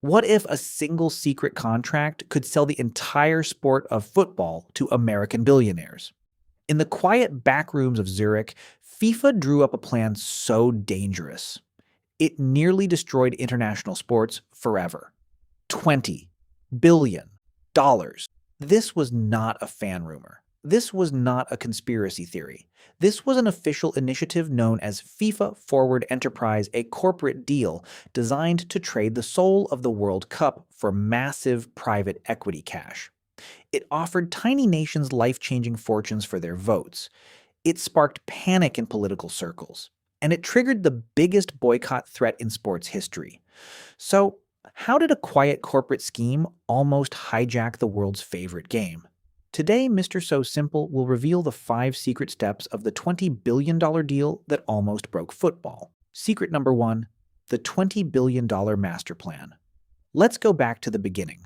What if a single secret contract could sell the entire sport of football to American billionaires? In the quiet back rooms of Zurich, FIFA drew up a plan so dangerous. It nearly destroyed international sports forever. $20 billion. This was not a fan rumor. This was not a conspiracy theory. This was an official initiative known as FIFA Forward Enterprise, a corporate deal designed to trade the soul of the World Cup for massive private equity cash. It offered tiny nations life-changing fortunes for their votes. It sparked panic in political circles. And it triggered the biggest boycott threat in sports history. So, how did a quiet corporate scheme almost hijack the world's favorite game? Today, Mr. So Simple will reveal the 5 secret steps of the $20 billion deal that almost broke football. Secret number 1, the $20 billion master plan. Let's go back to the beginning.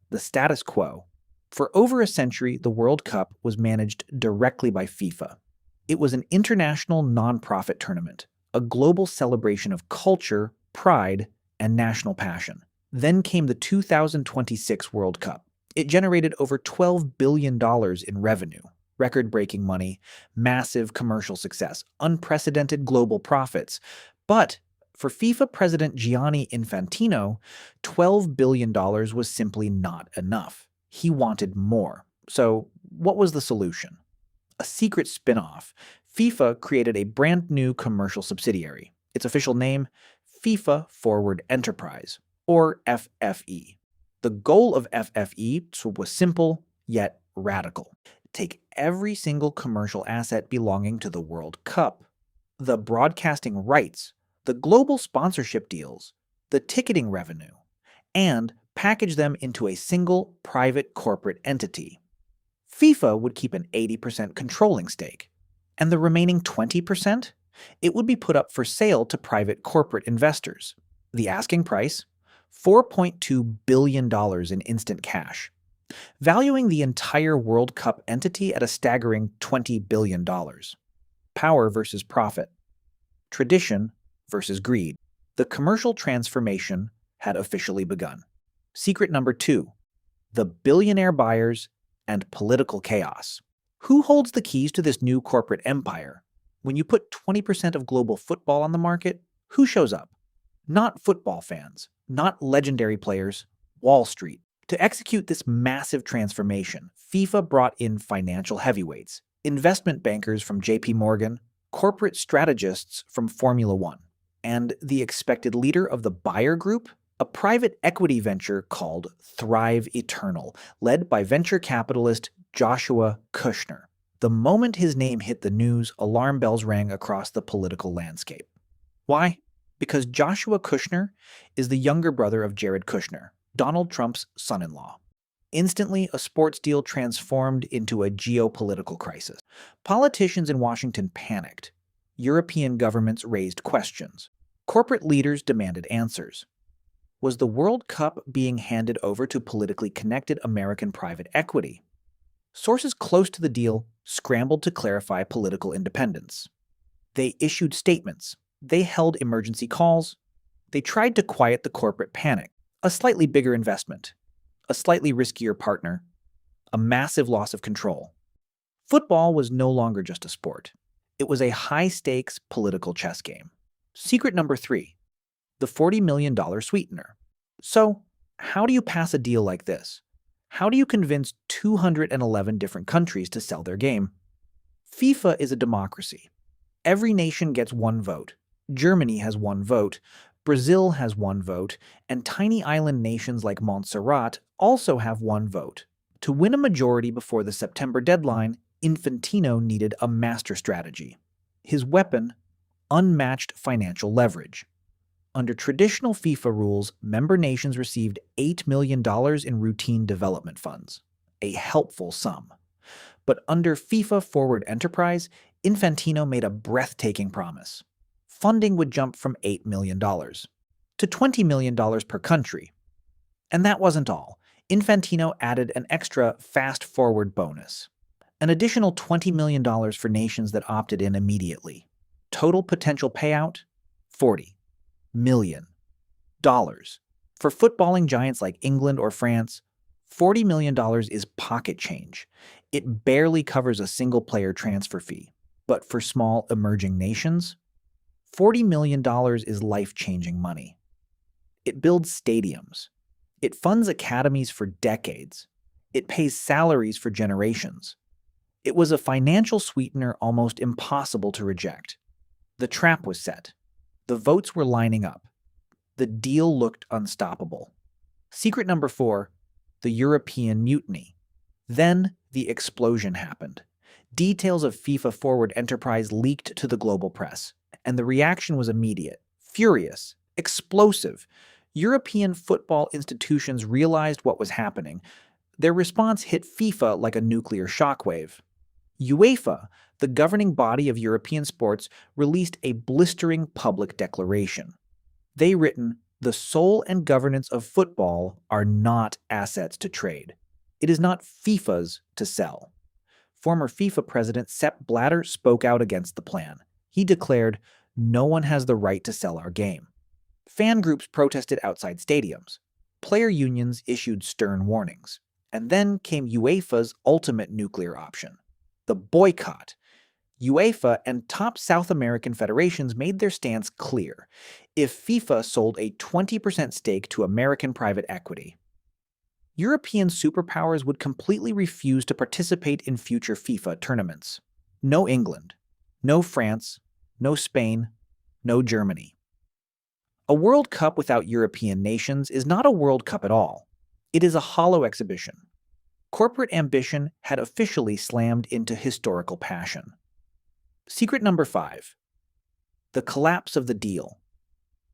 The status quo. For over a century, the World Cup was managed directly by FIFA. It was an international non-profit tournament, a global celebration of culture, pride, and national passion. Then came the 2026 World Cup. It generated over $12 billion in revenue, record-breaking money, massive commercial success, unprecedented global profits. But for FIFA President Gianni Infantino, $12 billion was simply not enough. He wanted more. So what was the solution? A secret spin-off. FIFA created a brand new commercial subsidiary. Its official name, FIFA Forward Enterprise, or FFE. The goal of FFE was simple, yet radical. Take every single commercial asset belonging to the World Cup, the broadcasting rights, the global sponsorship deals, the ticketing revenue, and package them into a single private corporate entity. FIFA would keep an 80% controlling stake, and the remaining 20%? It would be put up for sale to private corporate investors. The asking price? $4.2 billion in instant cash, valuing the entire World Cup entity at a staggering $20 billion. Power versus profit. Tradition versus greed. The commercial transformation had officially begun. Secret number 2, the billionaire buyers and political chaos. Who holds the keys to this new corporate empire? When you put 20% of global football on the market, who shows up? Not football fans, not legendary players, Wall Street. To execute this massive transformation, FIFA brought in financial heavyweights, investment bankers from JP Morgan, corporate strategists from Formula One, and the expected leader of the buyer group, a private equity venture called Thrive Eternal, led by venture capitalist Joshua Kushner. The moment his name hit the news, alarm bells rang across the political landscape. Why? Because Joshua Kushner is the younger brother of Jared Kushner, Donald Trump's son-in-law. Instantly, a sports deal transformed into a geopolitical crisis. Politicians in Washington panicked. European governments raised questions. Corporate leaders demanded answers. Was the World Cup being handed over to politically connected American private equity? Sources close to the deal scrambled to clarify political independence. They issued statements. They held emergency calls. They tried to quiet the corporate panic. A slightly bigger investment, a slightly riskier partner, a massive loss of control. Football was no longer just a sport. It was a high-stakes political chess game. Secret number 3, the $40 million sweetener. So, how do you pass a deal like this? How do you convince 211 different countries to sell their game? FIFA is a democracy. Every nation gets one vote. Germany has one vote, Brazil has one vote, and tiny island nations like Montserrat also have one vote. To win a majority before the September deadline, Infantino needed a master strategy. His weapon, unmatched financial leverage. Under traditional FIFA rules, member nations received $8 million in routine development funds, a helpful sum. But under FIFA Forward Enterprise, Infantino made a breathtaking promise. Funding would jump from $8 million to $20 million per country. And that wasn't all. Infantino added an extra fast-forward bonus, an additional $20 million for nations that opted in immediately. Total potential payout, $40 million. For footballing giants like England or France, $40 million is pocket change. It barely covers a single-player transfer fee. But for small, emerging nations, $40 million is life-changing money. It builds stadiums. It funds academies for decades. It pays salaries for generations. It was a financial sweetener almost impossible to reject. The trap was set. The votes were lining up. The deal looked unstoppable. Secret number 4, the European Mutiny. Then the explosion happened. Details of FIFA Forward Enterprise leaked to the global press, and the reaction was immediate, furious, explosive. European football institutions realized what was happening. Their response hit FIFA like a nuclear shockwave. UEFA, the governing body of European sports, released a blistering public declaration. They written, "The soul and governance of football are not assets to trade. It is not FIFA's to sell." Former FIFA president Sepp Blatter spoke out against the plan. He declared, "No one has the right to sell our game." Fan groups protested outside stadiums. Player unions issued stern warnings. And then came UEFA's ultimate nuclear option, the boycott. UEFA and top South American federations made their stance clear: if FIFA sold a 20% stake to American private equity, European superpowers would completely refuse to participate in future FIFA tournaments. No England, no France, no Spain, no Germany. A World Cup without European nations is not a World Cup at all. It is a hollow exhibition. Corporate ambition had officially slammed into historical passion. Secret number 5. The collapse of the deal.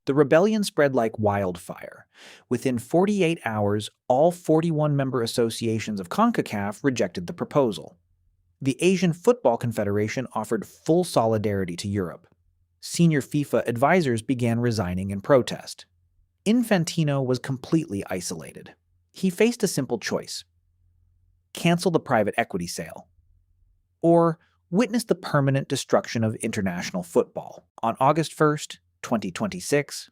The rebellion spread like wildfire. Within 48 hours, all 41 member associations of CONCACAF rejected the proposal. The Asian Football Confederation offered full solidarity to Europe. Senior FIFA advisors began resigning in protest. Infantino was completely isolated. He faced a simple choice: cancel the private equity sale, or witness the permanent destruction of international football. On August 1st, 2026,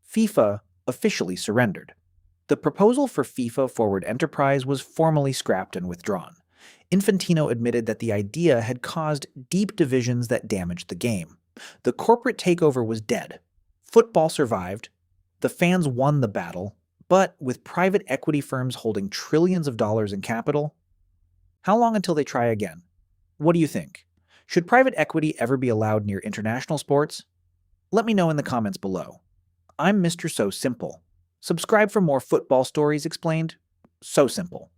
FIFA officially surrendered. The proposal for FIFA Forward Enterprise was formally scrapped and withdrawn. Infantino admitted that the idea had caused deep divisions that damaged the game. The corporate takeover was dead. Football survived. The fans won the battle, but with private equity firms holding trillions of dollars in capital, how long until they try again? What do you think? Should private equity ever be allowed near international sports? Let me know in the comments below. I'm Mr. So Simple. Subscribe for more football stories explained so simple.